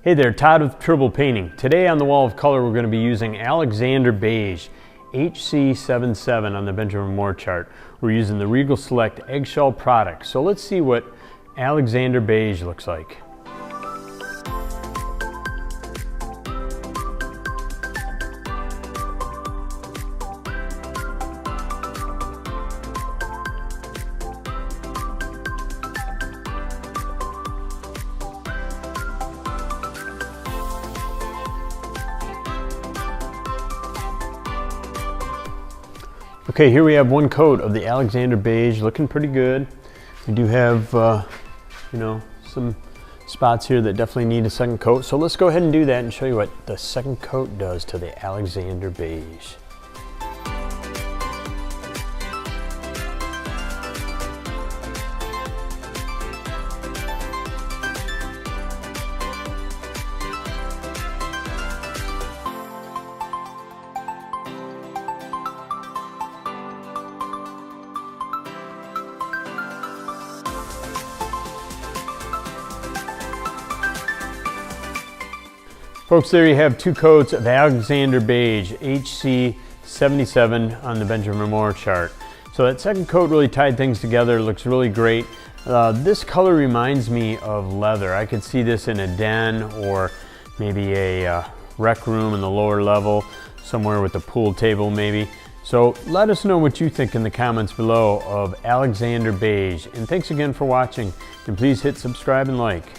Hey there, Todd with Tribble Painting. Today on the wall of color we're going to be using Alexandria Beige HC-77 on the Benjamin Moore chart. We're using the Regal Select eggshell product. So let's see what Alexandria Beige looks like. Okay, here we have one coat of the Alexandria Beige, looking pretty good. We do have, some spots here that definitely need a second coat. So let's go ahead and do that and show you what the second coat does to the Alexandria Beige. Folks, there you have two coats of Alexandria Beige HC-77 on the Benjamin Moore chart. So that second coat really tied things together, looks really great. This color reminds me of leather. I could see this in a den or maybe a rec room in the lower level, somewhere with a pool table maybe. So let us know what you think in the comments below of Alexandria Beige. And thanks again for watching, and please hit subscribe and like.